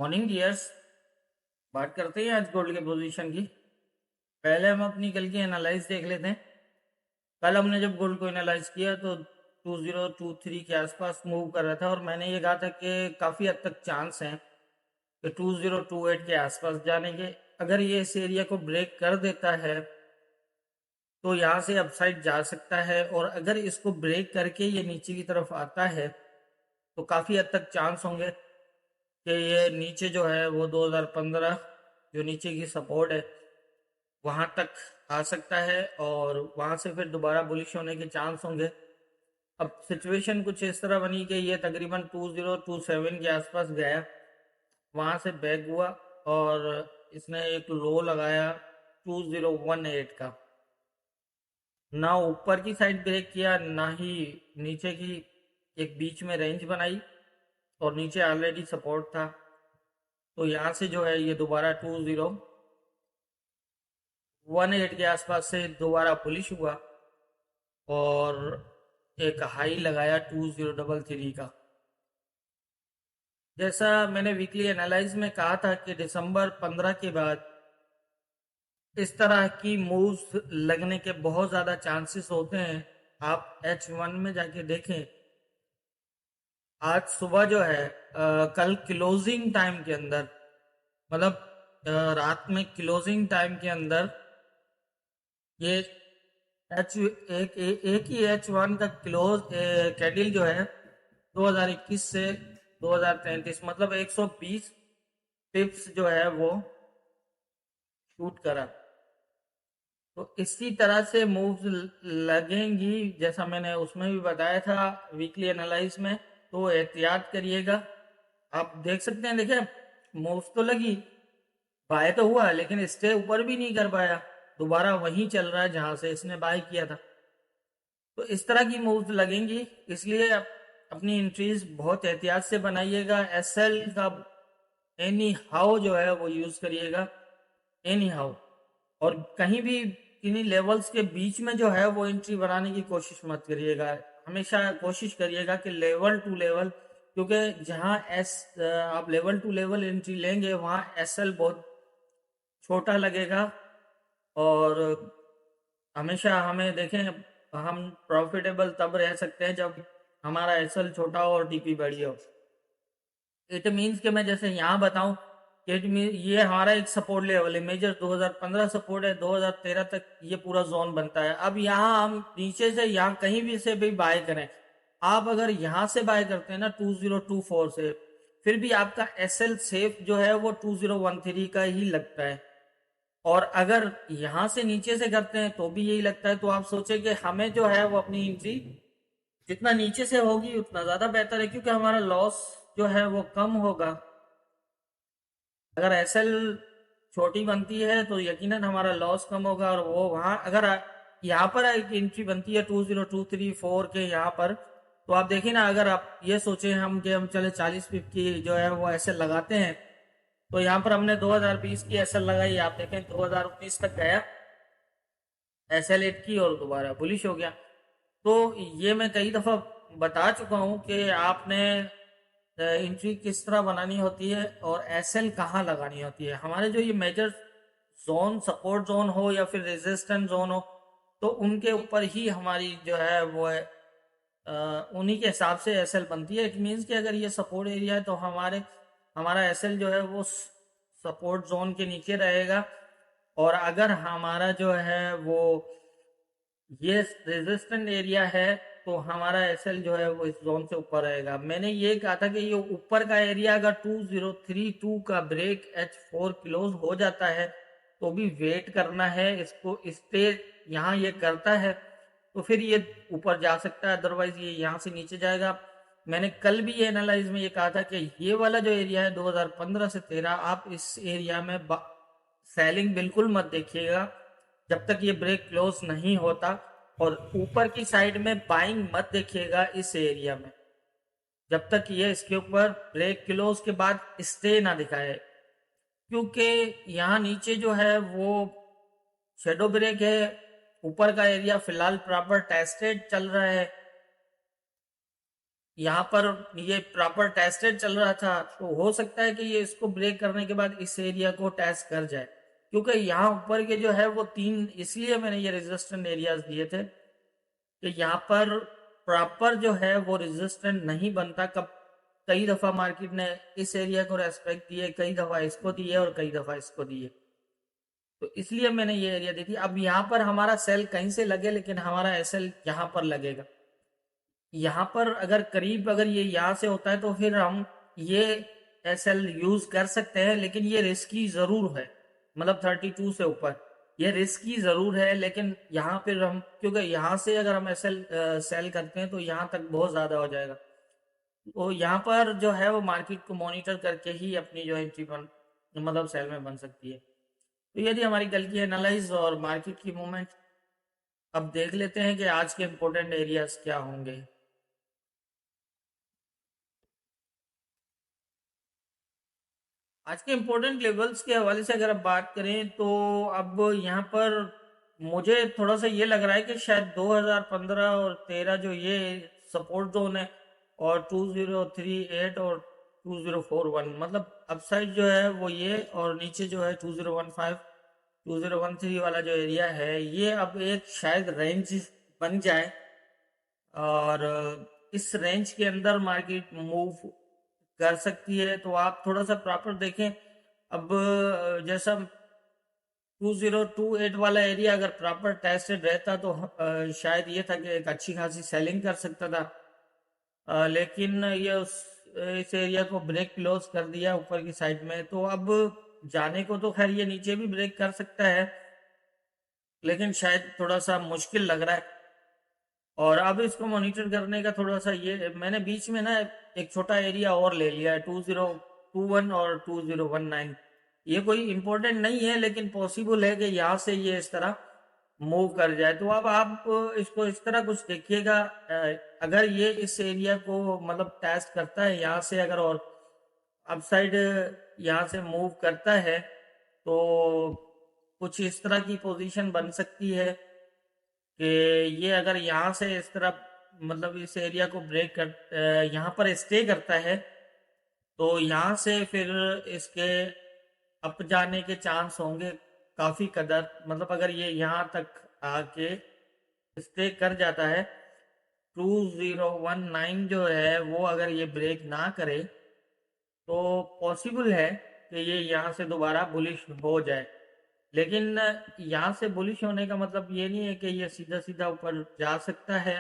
Morning dears. बात करते हैं आज गोल्ड के पोजीशन की। पहले हम अपनी कल की एनालाइज देख लेते हैं। कल हमने जब गोल्ड को एनालाइज किया तो 2023 के आसपास मूव कर रहा था और मैंने ये कहा था कि काफ़ी हद तक चांस हैं कि 2028 के आसपास जाने के। अगर ये इस एरिया को ब्रेक कर देता है तो यहाँ से अपसाइड जा सकता है, और अगर इसको ब्रेक करके ये नीचे की तरफ आता है तो काफ़ी हद तक चांस होंगे कि ये नीचे जो है वो 2015 जो नीचे की सपोर्ट है वहां तक आ सकता है, और वहां से फिर दोबारा बुलिश होने के चांस होंगे। अब सिचुएशन कुछ इस तरह बनी कि ये तकरीबन 2027 के आसपास गया, वहां से बैक हुआ और इसने एक लो लगाया 2018 का। ना ऊपर की साइड ब्रेक किया ना ही नीचे की, एक बीच में रेंज बनाई और नीचे ऑलरेडी सपोर्ट था। तो यहाँ से जो है ये दोबारा 2018 के आसपास से दोबारा पुलिश हुआ और एक हाई लगाया 2033 का। जैसा मैंने वीकली एनालाइज में कहा था कि दिसंबर 15 के बाद इस तरह की मूव्स लगने के बहुत ज़्यादा चांसेस होते हैं। आप H1 में जाके देखें। आज सुबह जो है कल क्लोजिंग टाइम के अंदर, मतलब रात में क्लोजिंग टाइम के अंदर ये एक ही H1 का क्लोज कैंडल जो है 2021 से 2033, मतलब 120 पिप्स जो है वो शूट करा। तो इसी तरह से मूव्स लगेंगी जैसा मैंने उसमें भी बताया था वीकली एनालाइज में। तो एहतियात करिएगा। आप देख सकते हैं, देखिए मूव्स तो लगी, बाय तो हुआ लेकिन स्टे ऊपर भी नहीं कर पाया, दोबारा वहीं चल रहा है जहां से इसने बाय किया था। तो इस तरह की मूव्स लगेंगी, इसलिए आप अपनी एंट्रीज बहुत एहतियात से बनाइएगा। एसएल का एनी हाउ जो है वो यूज करिएगा, एनी हाउ। और कहीं भी किन्हीं लेवल्स के बीच में जो है वो एंट्री बनाने की कोशिश मत करिएगा। हमेशा कोशिश करिएगा कि लेवल टू लेवल, क्योंकि जहाँ आप लेवल टू लेवल एंट्री लेंगे वहाँ एसएल बहुत छोटा लगेगा। और हमेशा हमें देखें, हम प्रॉफिटेबल तब रह सकते हैं जब हमारा एसएल छोटा हो और टीपी बड़ी हो। इट मीन्स कि मैं जैसे यहाँ बताऊं कि इट मीन ये हमारा एक सपोर्ट लेवल है, मेजर 2015 सपोर्ट है, 2013 तक ये पूरा जोन बनता है। अब यहाँ हम नीचे से यहाँ कहीं भी से भी बाय करें, आप अगर यहाँ से बाय करते हैं ना 2024 से, फिर भी आपका एसएल सेफ जो है वो 2013 का ही लगता है। और अगर यहाँ से नीचे से करते हैं तो भी यही लगता है। तो आप सोचे कि हमें जो है वो अपनी एंट्री जितना नीचे से होगी उतना ज्यादा बेहतर है, क्योंकि हमारा लॉस जो है वो कम होगा। अगर एसएल छोटी बनती है तो यकीनन हमारा लॉस कम होगा, और वो वहां अगर यहाँ पर एक एंट्री बनती है 2023-4 के यहाँ पर, तो आप देखिए ना, अगर आप ये सोचे हम कि हम चले 40 पिप की जो है वो एसएल लगाते हैं, तो यहाँ पर हमने 2020 की एसएल लगाई, आप देखें 2019 तक गया एसएल 8 की और दोबारा बुलिश हो गया। तो ये मैं कई दफा बता चुका हूँ कि आपने एंट्री किस तरह बनानी होती है और एसएल कहाँ लगानी होती है। हमारे जो ये मेजर जोन, सपोर्ट जोन हो या फिर रेजिस्टेंस जोन हो, तो उनके ऊपर ही हमारी जो है वो है उन्हीं के हिसाब से एसएल बनती है। इट मीन्स कि अगर ये सपोर्ट एरिया है तो हमारा एसएल जो है वो सपोर्ट जोन के नीचे रहेगा, और अगर हमारा जो है वो ये रेजिस्टेंट एरिया है तो हमारा एसएल जो है वो इस जोन से ऊपर रहेगा। मैंने ये कहा था कि ये ऊपर का एरिया अगर 2032 का ब्रेक H4 क्लोज हो जाता है तो भी वेट करना है, इसको स्टे यहाँ ये करता है तो फिर ये ऊपर जा सकता है, अदरवाइज ये यहाँ से नीचे जाएगा। मैंने कल भी ये एनालाइज में ये कहा था कि ये वाला जो एरिया है 2015 से 13, आप इस एरिया में सेलिंग बिल्कुल मत देखिएगा जब तक ये ब्रेक क्लोज नहीं होता, और ऊपर की साइड में बाइंग मत देखिएगा इस एरिया में जब तक ये इसके ऊपर ब्रेक क्लोज के बाद स्टे ना दिखाए, क्योंकि यहाँ नीचे जो है वो शेडो ब्रेक है। ऊपर का एरिया फिलहाल प्रॉपर टेस्टेड चल रहा है। यहाँ पर ये प्रॉपर टेस्टेड चल रहा था, तो हो सकता है कि ये इसको ब्रेक करने के बाद इस एरिया को टेस्ट कर जाए, क्योंकि यहाँ ऊपर के जो है वो तीन, इसलिए मैंने ये रेजिस्टेंट एरियाज दिए थे कि यहाँ पर प्रॉपर जो है वो रेजिस्टेंट नहीं बनता। कब कई दफा मार्केट ने इस एरिया को रेस्पेक्ट दिए, कई दफा इसको दिए और कई दफा इसको दिए, तो इसलिए मैंने ये एरिया दी थी। अब यहाँ पर हमारा सेल कहीं से लगे, लेकिन हमारा एसएल यहाँ पर लगेगा। यहाँ पर अगर करीब अगर ये यहाँ से होता है तो फिर हम ये एसएल यूज कर सकते हैं, लेकिन ये रिस्की जरूर है। मतलब 32 से ऊपर ये रिस्की जरूर है, लेकिन यहाँ फिर हम, क्योंकि यहाँ से अगर हम एसएल सेल करते हैं तो यहाँ तक बहुत ज्यादा हो जाएगा। तो यहाँ पर जो है वो मार्केट को मॉनिटर करके ही अपनी जो एंट्री बन, मतलब सेल में बन सकती है। तो ये थी हमारी कल की एनालाइज और मार्केट की मूवमेंट। अब देख लेते हैं कि आज के इम्पोर्टेंट एरियाज क्या होंगे। आज के इम्पोर्टेंट लेवल्स के हवाले से अगर आप बात करें तो अब यहाँ पर मुझे थोड़ा सा ये लग रहा है कि शायद 2015 और 13 जो ये सपोर्ट जोन है, और 2038 और 2041, मतलब अपसाइड जो है वो ये, और नीचे जो है 2015 2013 वाला जो एरिया है, ये अब एक शायद रेंज बन जाए, और इस रेंज के अंदर मार्केट मूव कर सकती है। तो आप थोड़ा सा प्रॉपर देखें। अब जैसा 2028 वाला एरिया अगर प्रॉपर टेस्टेड रहता तो शायद ये था कि एक अच्छी खासी सेलिंग कर सकता था, लेकिन ये इस एरिया को ब्रेक क्लोज कर दिया ऊपर की साइड में। तो अब जाने को तो खैर ये नीचे भी ब्रेक कर सकता है, लेकिन शायद थोड़ा सा मुश्किल लग रहा है। और अब इसको मॉनिटर करने का थोड़ा सा ये, मैंने बीच में ना एक छोटा एरिया और ले लिया है 2021 और 2019। ये कोई इम्पोर्टेंट नहीं है, लेकिन पॉसिबल है कि यहाँ से ये इस तरह मूव कर जाए। तो अब आप इसको इस तरह कुछ देखिएगा, अगर ये इस एरिया को मतलब टेस्ट करता है यहाँ से, अगर और अपसाइड यहाँ से मूव करता है, तो कुछ इस तरह की पोजीशन बन सकती है कि ये अगर यहाँ से इस तरह मतलब इस एरिया को ब्रेक कर यहाँ पर स्टे करता है, तो यहाँ से फिर इसके अप जाने के चांस होंगे काफी कदर। मतलब अगर ये यहाँ तक आके स्टे कर जाता है, 2019 जो है वो अगर ये ब्रेक ना करे, तो पॉसिबल है कि ये यहाँ से दोबारा बुलिश हो जाए। लेकिन यहाँ से बुलिश होने का मतलब ये नहीं है कि ये सीधा सीधा ऊपर जा सकता है,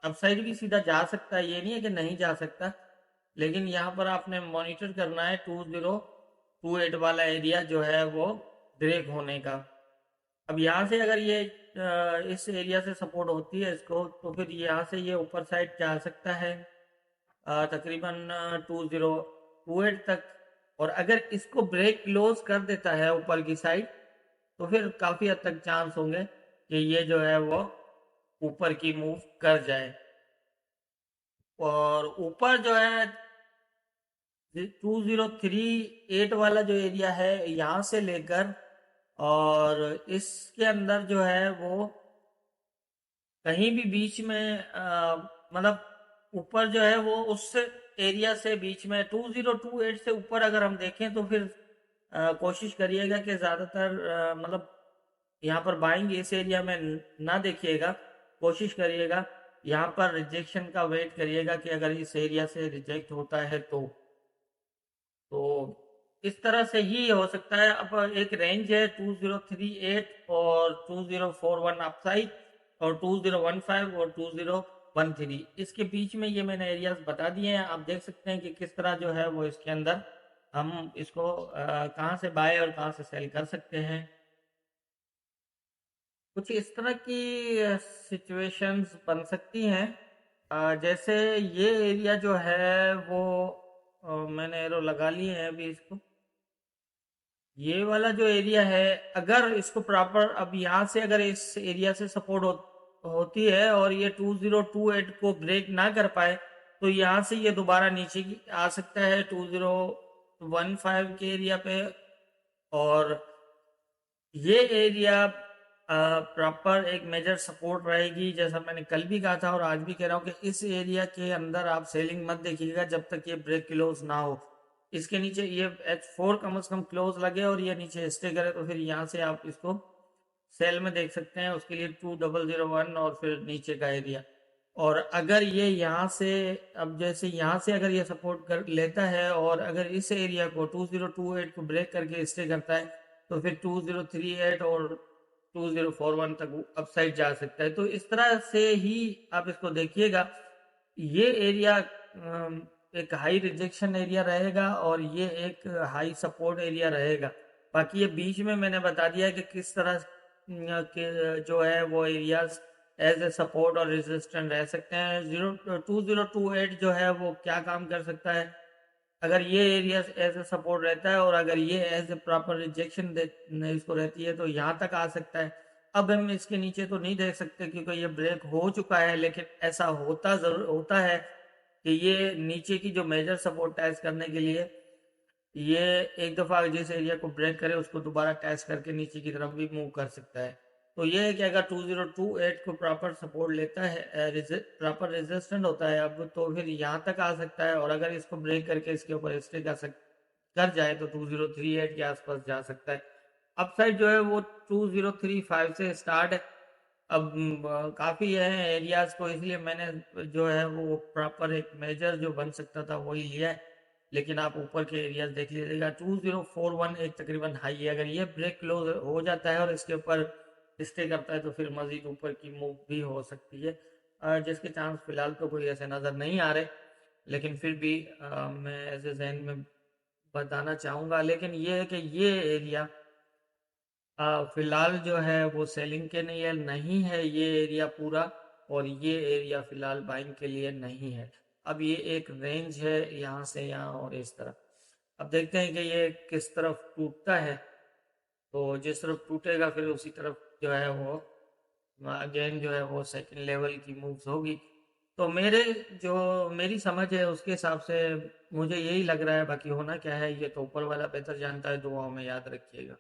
अपसाइड भी सीधा जा सकता है, ये नहीं है कि नहीं जा सकता। लेकिन यहाँ पर आपने मॉनिटर करना है 2028 वाला एरिया जो है वो ब्रेक होने का। अब यहाँ से अगर ये इस एरिया से सपोर्ट होती है इसको, तो फिर यहाँ से ये ऊपर साइड जा सकता है तकरीबन 2028 तक। और अगर इसको ब्रेक क्लोज कर देता है ऊपर की साइड, तो फिर काफी हद तक चांस होंगे कि ये जो है वो ऊपर की मूव कर जाए। और ऊपर जो है 2038 वाला जो एरिया है, यहाँ से लेकर और इसके अंदर जो है वो कहीं भी बीच में मतलब ऊपर जो है वो उस एरिया से बीच में 2028 से ऊपर अगर हम देखें, तो फिर कोशिश करिएगा कि ज़्यादातर मतलब यहाँ पर बाइंग इस एरिया में ना देखिएगा। कोशिश करिएगा यहाँ पर रिजेक्शन का वेट करिएगा कि अगर इस एरिया से रिजेक्ट होता है तो इस तरह से ही हो सकता है। अब एक रेंज है 2038 और 2041 अपसाइड, और 2015 और 2013, इसके बीच में ये मैंने एरियाज बता दिए हैं। आप देख सकते हैं कि किस तरह जो है वो इसके अंदर हम इसको कहाँ से बाय और कहाँ से सेल कर सकते हैं। कुछ इस तरह की सिचुएशंस बन सकती हैं। जैसे ये एरिया जो है वो मैंने एरो लगा लिए हैं अभी इसको। ये वाला जो एरिया है, अगर इसको प्रॉपर अब यहाँ से अगर इस एरिया से सपोर्ट होती है और ये 2028 को ब्रेक ना कर पाए, तो यहाँ से ये दोबारा नीचे की आ सकता है 2015 के एरिया पे। और ये एरिया प्रॉपर एक मेजर सपोर्ट रहेगी, जैसा मैंने कल भी कहा था और आज भी कह रहा हूँ कि इस एरिया के अंदर आप सेलिंग मत देखिएगा जब तक ये ब्रेक क्लोज ना हो। इसके नीचे ये H4 कम से कम क्लोज लगे और ये नीचे स्टे करे तो फिर यहाँ से आप इसको सेल में देख सकते हैं। उसके लिए 2001 और फिर नीचे का एरिया। और अगर ये यहाँ से, अब जैसे यहाँ से अगर ये सपोर्ट कर लेता है और अगर इस एरिया को 2028 को ब्रेक करके स्टे करता है तो फिर 2038 और 2041 तक अपसाइड जा सकता है। तो इस तरह से ही आप इसको देखिएगा। ये एरिया एक हाई रिजेक्शन एरिया रहेगा और ये एक हाई सपोर्ट एरिया रहेगा। बाकी ये बीच में मैंने बता दिया है कि किस तरह के जो है वो एरियाज एज ए सपोर्ट और रेजिस्टेंट रह सकते हैं। 2028 जो है वो क्या काम कर सकता है, अगर ये एरिया एज ए सपोर्ट रहता है और अगर ये एज ए प्रॉपर रिजेक्शन इसको रहती है तो यहाँ तक आ सकता है। अब हम इसके नीचे तो नहीं देख सकते क्योंकि ये ब्रेक हो चुका है, लेकिन ऐसा होता है कि ये नीचे की जो मेजर सपोर्ट टेस्ट करने के लिए ये एक दफ़ा जिस एरिया को ब्रेक करे उसको दोबारा टेस्ट करके नीचे की तरफ भी मूव कर सकता है। तो ये है कि अगर 2028 को प्रॉपर सपोर्ट लेता है, प्रॉपर रेजिस्टेंट होता है अब, तो फिर यहाँ तक आ सकता है और अगर इसको ब्रेक करके इसके ऊपर स्टे कर जाए तो 2038 के आसपास जा सकता है। अपसाइड जो है वो 2035 से स्टार्ट है। अब काफ़ी है एरियाज को, इसलिए मैंने जो है वो प्रॉपर एक मेजर जो बन सकता था वही लिया है। लेकिन आप ऊपर के एरियाज देख लीजिएगा। 2041 एक तकरीबन हाई है, अगर ये ब्रेक क्लोज हो जाता है और इसके ऊपर स्टे करता है तो फिर मजीद ऊपर की मूव भी हो सकती है, जिसके चांस फिलहाल तो कोई ऐसे नज़र नहीं आ रहे, लेकिन फिर भी मैं ऐसे जहन में बताना चाहूँगा। लेकिन ये है कि ये एरिया फिलहाल जो है वो सेलिंग के लिए नहीं है ये एरिया पूरा, और ये एरिया फिलहाल बाइंग के लिए नहीं है। अब ये एक रेंज है यहाँ से यहाँ और इस तरफ। अब देखते हैं कि ये किस तरफ टूटता है। तो जिस तरफ टूटेगा फिर उसी तरफ जो है वो अगेन जो है वो सेकंड लेवल की मूव्स होगी। तो मेरी समझ है उसके हिसाब से मुझे यही लग रहा है। बाकी होना क्या है ये तो ऊपर वाला बेहतर जानता है, दुआओं में याद रखिएगा।